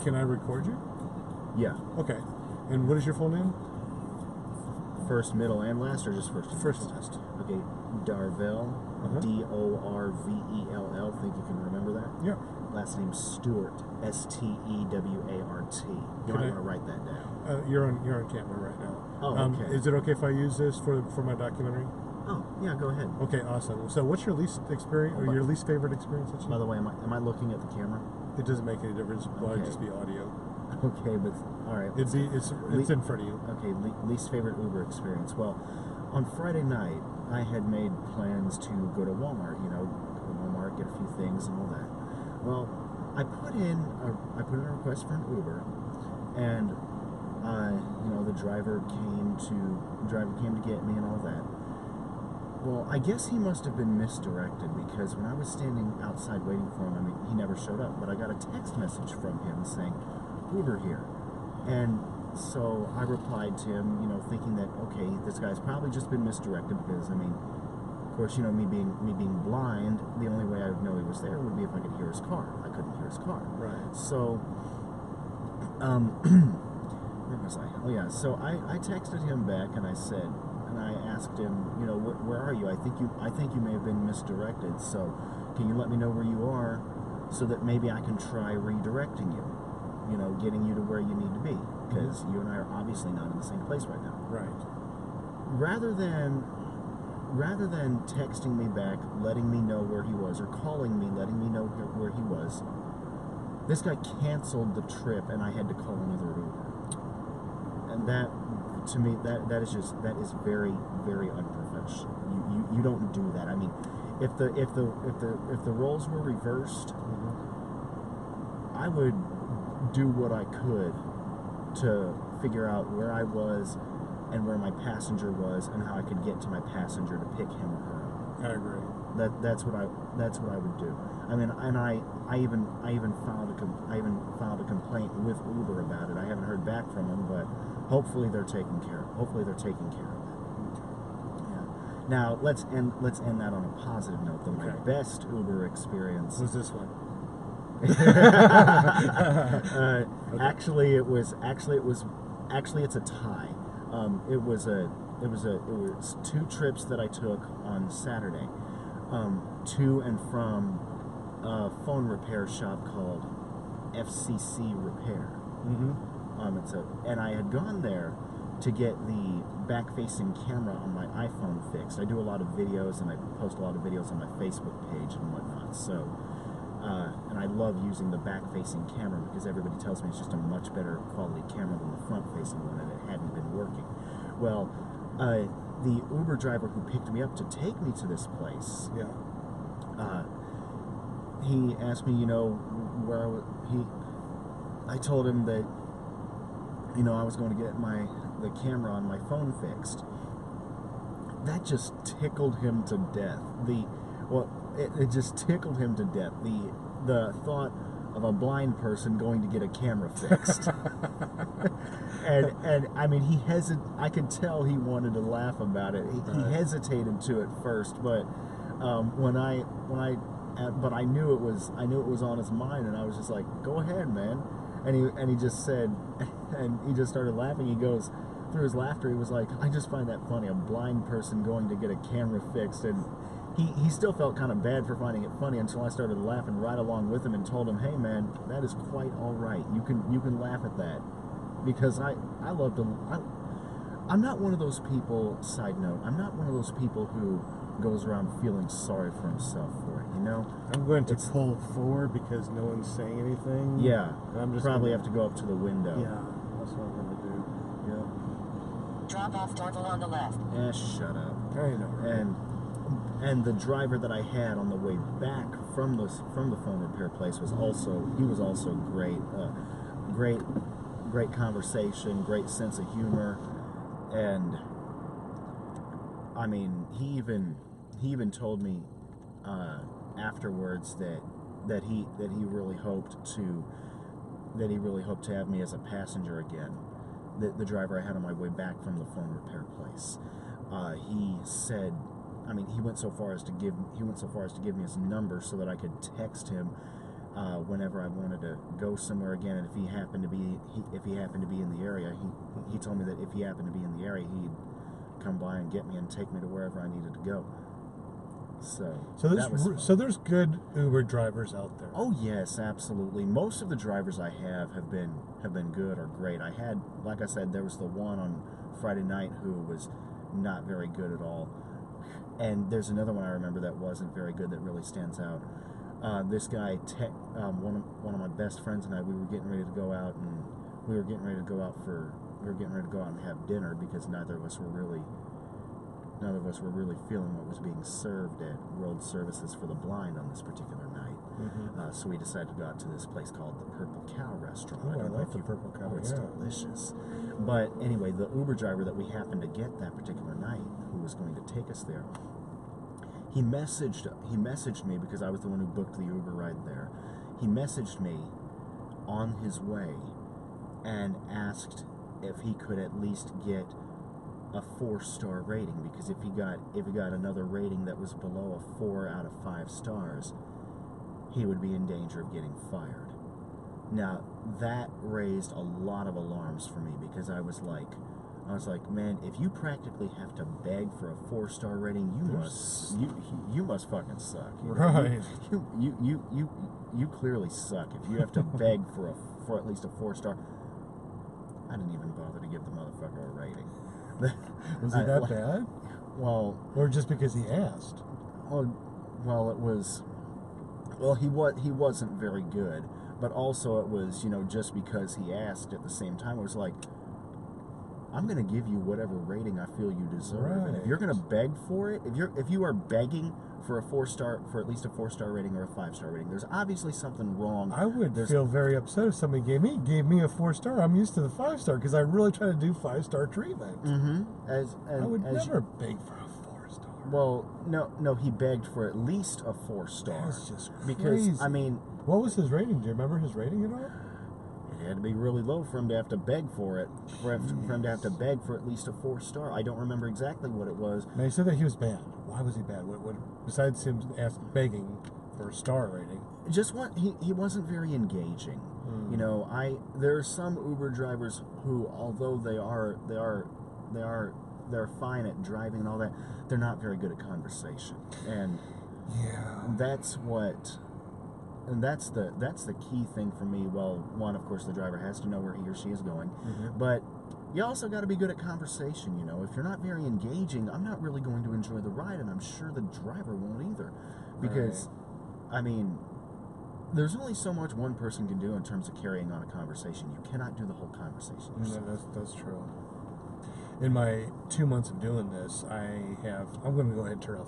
Can I record you? Yeah. Okay. And what is your full name? First, middle, and last, or just first? First and last. Okay. Darvell. Dorvell. Think you can remember that? Yeah. Last name Stewart. Stewart. You might want to write that down. You're on camera right now. Oh, okay. Is it okay if I use this for my documentary? Oh, yeah. Go ahead. Okay, awesome. So, what's your least experience or your least favorite experience? By the way, am I looking at the camera? It doesn't make any difference. It'll Okay. just be audio. Okay, but all right. It's in front of you. Okay, least favorite Uber experience. Well, on Friday night, I had made plans to go to Walmart. Go to Walmart, get a few things and all that. Well, I put in a request for an Uber, and the driver came to get me and all that. Well, I guess he must have been misdirected, because when I was standing outside waiting for him, he never showed up, but I got a text message from him saying, Uber here. And so I replied to him, thinking that, okay, this guy's probably just been misdirected, because, of course, me being blind, the only way I would know he was there would be if I could hear his car. I couldn't hear his car. Right. So, where was I? Oh, yeah. So I texted him back, and I said, and I asked him, where are you? I think you may have been misdirected. So, can you let me know where you are, so that maybe I can try redirecting you? Getting you to where you need to be, because you and I are obviously not in the same place right now. Right. Rather than texting me back, letting me know where he was, or calling me, letting me know where he was, this guy canceled the trip, and I had to call another Uber. And that, to me, that is very, very unprofessional. You don't do that. If the roles were reversed, I would do what I could to figure out where I was and where my passenger was, and how I could get to my passenger to pick him or her up. I agree. That's what I would do. And I even filed a complaint with Uber about it. I haven't heard back from them, but hopefully they're taking care of it. Yeah. Now let's end that on a positive note. Though, my best Uber experience was this one. Actually, it's a tie. It was two trips that I took on Saturday, to and from a phone repair shop called FCC Repair. And I had gone there to get the back-facing camera on my iPhone fixed. I do a lot of videos, and I post a lot of videos on my Facebook page and whatnot. So. And I love using the back-facing camera, because everybody tells me it's just a much better quality camera than the front-facing one, and it hadn't been working. Well, the Uber driver who picked me up to take me to this place, he asked me, where I told him that, I was going to get the camera on my phone fixed. That just tickled him to death. It just tickled him to death. The thought of a blind person going to get a camera fixed. and I could tell he wanted to laugh about it. He hesitated to at first, but but I knew it was on his mind, and I was just like, "Go ahead, man." And he just said, and he just started laughing. He goes, through his laughter, he was like, "I just find that funny, a blind person going to get a camera fixed." And he still felt kind of bad for finding it funny, until I started laughing right along with him and told him, "Hey man, that is quite all right. You can laugh at that, because I love to. I'm not one of those people. Side note: I'm not one of those people who goes around feeling sorry for himself for it. I'm going to pull forward because no one's saying anything. Yeah, I'm just probably have to go up to the window. Yeah, that's what I'm going to do. Yeah. Drop off Darvell on the left. Shut up. I know. Right? And the driver that I had on the way back from the phone repair place was also great. Great conversation, great sense of humor, and he even told me afterwards that he really hoped to have me as a passenger again. The driver I had on my way back from the phone repair place. He said. He went so far as to give me his number so that I could text him whenever I wanted to go somewhere again, and if he happened to be in the area, he told me that if he happened to be in the area, he'd come by and get me and take me to wherever I needed to go. So that was fun. So there's good Uber drivers out there. Oh yes, absolutely. Most of the drivers I have been good or great. I had, like I said, there was the one on Friday night who was not very good at all, and there's another one I remember that wasn't very good that really stands out. This guy, one of my best friends and I, we were getting ready to go out and have dinner because neither of us were really feeling what was being served at World Services for the Blind on this particular night. Mm-hmm. So we decided to go out to this place called the Purple Cow Restaurant. Oh, I don't know like if the you- Purple Cow, Oh, it's yeah. delicious. But anyway, the Uber driver that we happened to get that particular night, who was going to take us there, he messaged me because I was the one who booked the Uber ride there. He messaged me on his way and asked if he could at least get a 4-star rating, because if he got another rating that was below a 4 out of 5 stars, he would be in danger of getting fired. Now that raised a lot of alarms for me because I was like, man, if you practically have to beg for a 4-star rating, you must fucking suck. You know? Right. You clearly suck if you have to beg for at least a 4-star. I didn't even bother to give the motherfucker a rating. Was he that bad? Well, Or just because he asked? He wasn't very good, but also it was, just because he asked at the same time, it was like, I'm going to give you whatever rating I feel you deserve. And if you're going to beg for it, if you are begging for at least a 4-star rating or a 5-star rating, there's obviously something wrong. I would feel very upset if somebody gave me a 4-star. I'm used to the 5-star because I really try to do 5-star treatment. Mm-hmm. I would never beg for a 4-star. Well, no, he begged for at least a 4-star. That's just because crazy. I mean, what was his rating? Do you remember his rating at all? it had to be really low for him to have to beg for it. For him to have to beg for at least a 4-star. I don't remember exactly what it was. Now, he said that he was bad. Why was he bad? What besides him begging for a star rating? Just he wasn't very engaging. There are some Uber drivers who, although they're fine at driving and all that, they're not very good at conversation. And that's the key thing for me. Well, one, of course, the driver has to know where he or she is going, but you also got to be good at conversation. If you're not very engaging, I'm not really going to enjoy the ride, and I'm sure the driver won't either, because I mean, there's only so much one person can do in terms of carrying on a conversation. You cannot do the whole conversation yourself. That's true. In my 2 months of doing this, I'm going to go ahead and turn off